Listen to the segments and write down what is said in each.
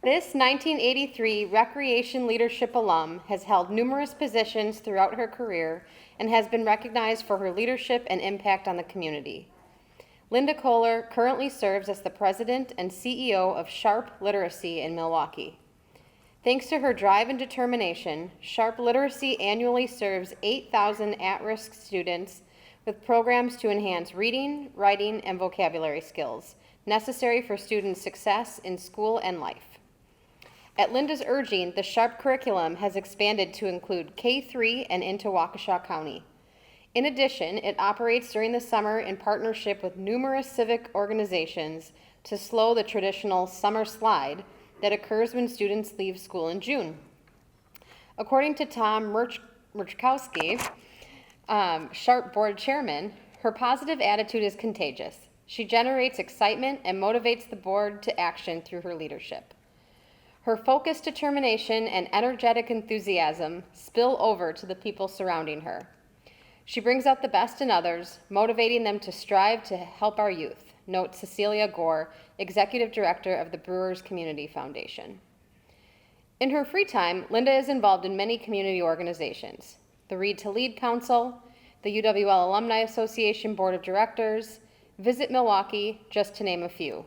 This 1983 Recreation Leadership alum has held numerous positions throughout her career and has been recognized for her leadership and impact on the community. Lynda Kohler currently serves as the president and CEO of Sharp Literacy in Milwaukee. Thanks to her drive and determination, Sharp Literacy annually serves 8,000 at-risk students with programs to enhance reading, writing, and vocabulary skills necessary for students' success in school and life. At Lynda's urging, the Sharp curriculum has expanded to include K-3 and into Waukesha County. In addition, it operates during the summer in partnership with numerous civic organizations to slow the traditional summer slide that occurs when students leave school in June. According to Tom Murchkowski, Sharp board chairman, her positive attitude is contagious. She generates excitement and motivates the board to action through her leadership. Her focused determination and energetic enthusiasm spill over to the people surrounding her. She brings out the best in others, motivating them to strive to help our youth, notes Cecilia Gore, Executive Director of the Brewers Community Foundation. In her free time, Lynda is involved in many community organizations, the Read to Lead Council, the UWL Alumni Association Board of Directors, Visit Milwaukee, just to name a few.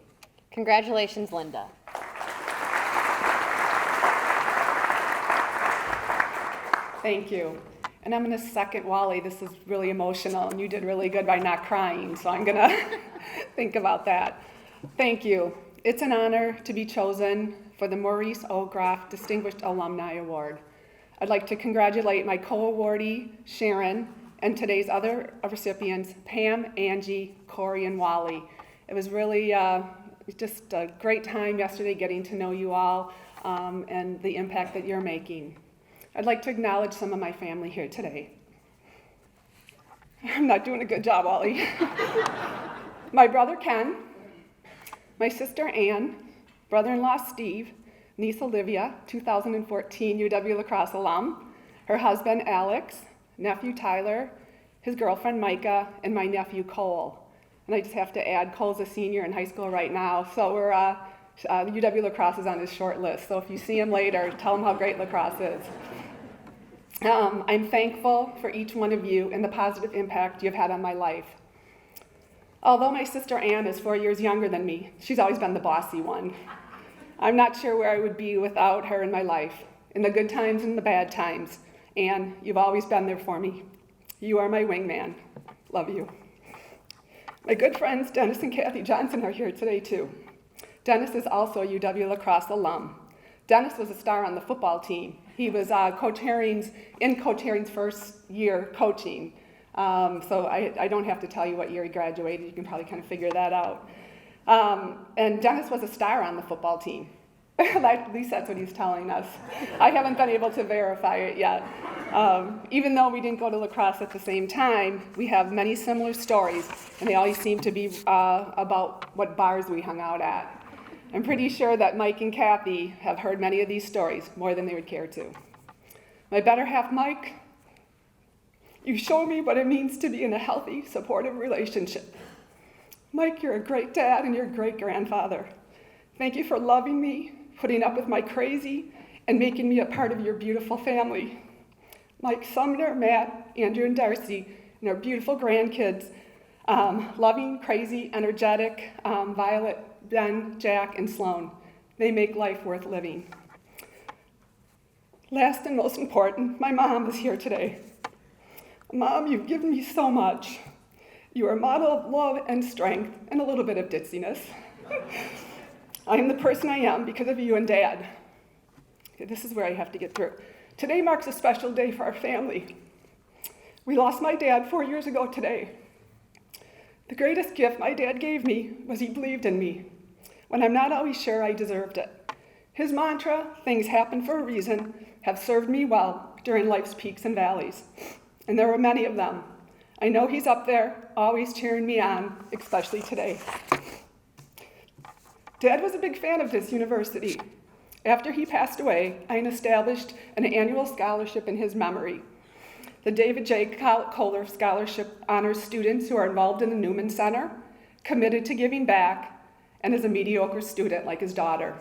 Congratulations, Lynda. Thank you. And I'm going to second Wally. This is really emotional, and you did really good by not crying, so I'm going to think about that. Thank you. It's an honor to be chosen for the Maurice O. Graff Distinguished Alumni Award. I'd like to congratulate my co-awardee, Sharon, and today's other recipients, Pam, Angie, Corey, and Wally. It was really just a great time yesterday getting to know you all and the impact that you're making. I'd like to acknowledge some of my family here today. I'm not doing a good job, Wally. My brother Ken, my sister Ann, brother-in-law Steve, niece Olivia, 2014 UW La Crosse alum, her husband Alex, nephew Tyler, his girlfriend Micah, and my nephew Cole. And I just have to add, Cole's a senior in high school right now, so we're UW La Crosse is on his short list, so if you see him later, tell him how great La Crosse is. I'm thankful for each one of you and the positive impact you've had on my life. Although my sister Ann is 4 years younger than me, she's always been the bossy one. I'm not sure where I would be without her in my life, in the good times and the bad times. Ann, you've always been there for me. You are my wingman. Love you. My good friends Dennis and Kathy Johnson are here today too. Dennis is also a UW La Crosse alum. Dennis was a star on the football team. He was Coach Herring's first year coaching. So I don't have to tell you what year he graduated. You can probably kind of figure that out. And Dennis was a star on the football team. At least that's what he's telling us. I haven't been able to verify it yet. Even though we didn't go to La Crosse at the same time, we have many similar stories, and they always seem to be about what bars we hung out at. I'm pretty sure that Mike and Kathy have heard many of these stories, more than they would care to. My better half, Mike, you show me what it means to be in a healthy, supportive relationship. Mike, you're a great dad and you're a great grandfather. Thank you for loving me, putting up with my crazy, and making me a part of your beautiful family. Mike, Sumner, Matt, Andrew, and Darcy, and our beautiful grandkids, loving, crazy, energetic, Violet, Ben, Jack, and Sloan. They make life worth living. Last and most important, my mom is here today. Mom, you've given me so much. You are a model of love and strength and a little bit of ditziness. I am the person I am because of you and Dad. Okay, this is where I have to get through. Today marks a special day for our family. We lost my dad 4 years ago today. The greatest gift my dad gave me was he believed in me, when I'm not always sure I deserved it. His mantra, things happen for a reason, have served me well during life's peaks and valleys. And there were many of them. I know he's up there, always cheering me on, especially today. Dad was a big fan of this university. After he passed away, I established an annual scholarship in his memory. The David J. Kohler Scholarship honors students who are involved in the Newman Center, committed to giving back, and is a mediocre student like his daughter.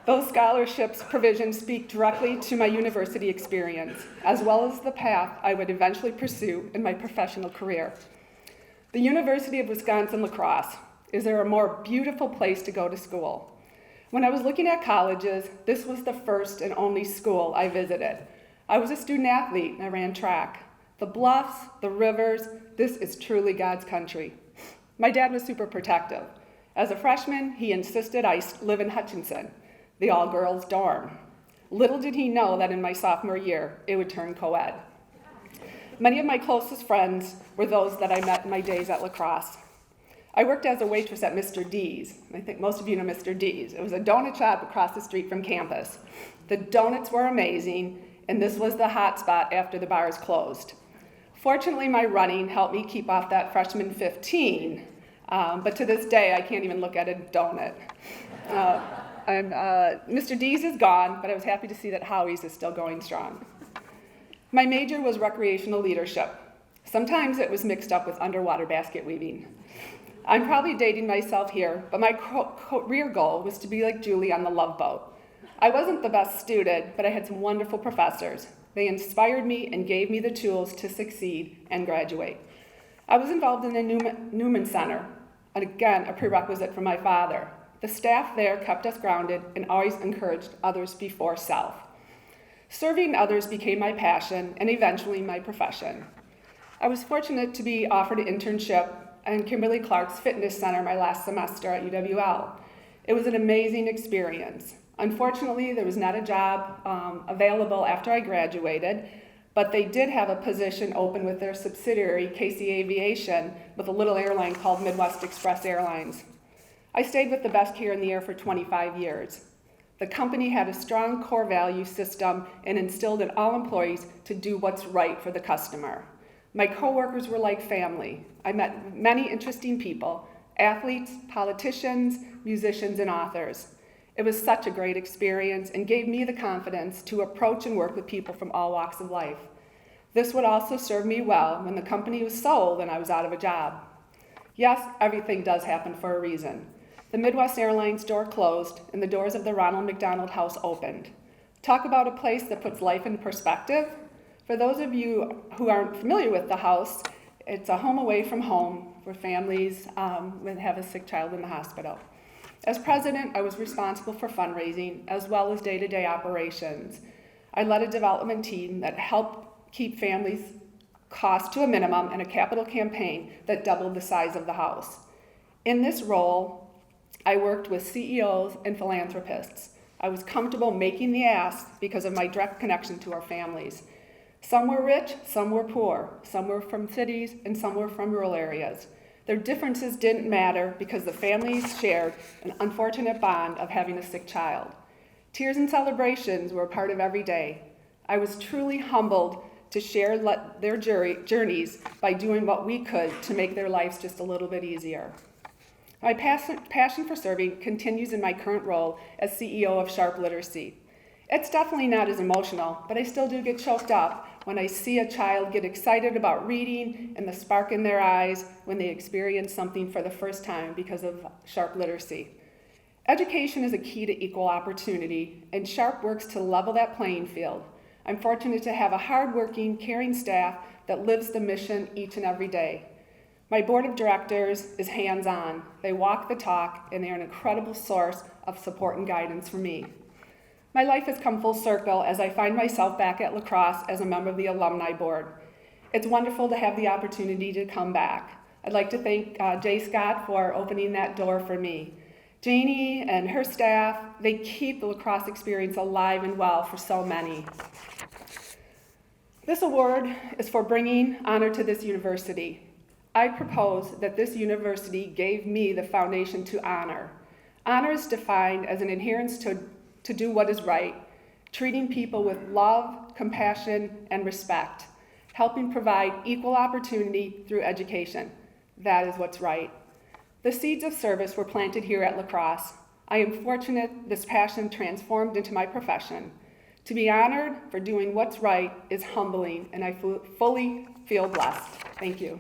Those scholarships provisions speak directly to my university experience, as well as the path I would eventually pursue in my professional career. The University of Wisconsin-La Crosse. Is there a more beautiful place to go to school? When I was looking at colleges, this was the first and only school I visited. I was a student athlete and I ran track. The bluffs, the rivers, this is truly God's country. My dad was super protective. As a freshman, he insisted I live in Hutchinson, the all-girls dorm. Little did he know that in my sophomore year, it would turn co-ed. Many of my closest friends were those that I met in my days at La Crosse. I worked as a waitress at Mr. D's. I think most of you know Mr. D's. It was a donut shop across the street from campus. The donuts were amazing, and this was the hot spot after the bars closed. Fortunately, my running helped me keep off that freshman 15, but to this day, I can't even look at a donut. Mr. D's is gone, but I was happy to see that Howie's is still going strong. My major was recreational leadership. Sometimes it was mixed up with underwater basket weaving. I'm probably dating myself here, but my career goal was to be like Julie on the Love Boat. I wasn't the best student, but I had some wonderful professors. They inspired me and gave me the tools to succeed and graduate. I was involved in the Newman Center, and again, a prerequisite from my father. The staff there kept us grounded and always encouraged others before self. Serving others became my passion and eventually my profession. I was fortunate to be offered an internship in Kimberly Clark's fitness center my last semester at UWL. It was an amazing experience. Unfortunately, there was not a job available after I graduated, but they did have a position open with their subsidiary, KC Aviation, with a little airline called Midwest Express Airlines. I stayed with the best here in the air for 25 years. The company had a strong core value system and instilled in all employees to do what's right for the customer. My coworkers were like family. I met many interesting people, athletes, politicians, musicians, and authors. It was such a great experience and gave me the confidence to approach and work with people from all walks of life. This would also serve me well when the company was sold and I was out of a job. Yes, everything does happen for a reason. The Midwest Airlines door closed and the doors of the Ronald McDonald house opened. Talk about a place that puts life in perspective. For those of you who aren't familiar with the house, it's a home away from home for families that have a sick child in the hospital. As president, I was responsible for fundraising as well as day-to-day operations. I led a development team that helped keep families' costs to a minimum and a capital campaign that doubled the size of the house. In this role, I worked with CEOs and philanthropists. I was comfortable making the ask because of my direct connection to our families. Some were rich, some were poor, some were from cities, and some were from rural areas. Their differences didn't matter because the families shared an unfortunate bond of having a sick child. Tears and celebrations were a part of every day. I was truly humbled to share their journeys by doing what we could to make their lives just a little bit easier. My passion for serving continues in my current role as CEO of Sharp Literacy. It's definitely not as emotional, but I still do get choked up when I see a child get excited about reading and the spark in their eyes when they experience something for the first time because of Sharp Literacy. Education is a key to equal opportunity, and Sharp works to level that playing field. I'm fortunate to have a hardworking, caring staff that lives the mission each and every day. My board of directors is hands-on. They walk the talk, and they're an incredible source of support and guidance for me. My life has come full circle as I find myself back at La Crosse as a member of the Alumni Board. It's wonderful to have the opportunity to come back. I'd like to thank Jay Scott for opening that door for me. Janie and her staff, they keep the La Crosse experience alive and well for so many. This award is for bringing honor to this university. I propose that this university gave me the foundation to honor. Honor is defined as an adherence to do what is right, treating people with love, compassion, and respect, helping provide equal opportunity through education. That is what's right. The seeds of service were planted here at La Crosse. I am fortunate this passion transformed into my profession. To be honored for doing what's right is humbling, and I fully feel blessed. Thank you.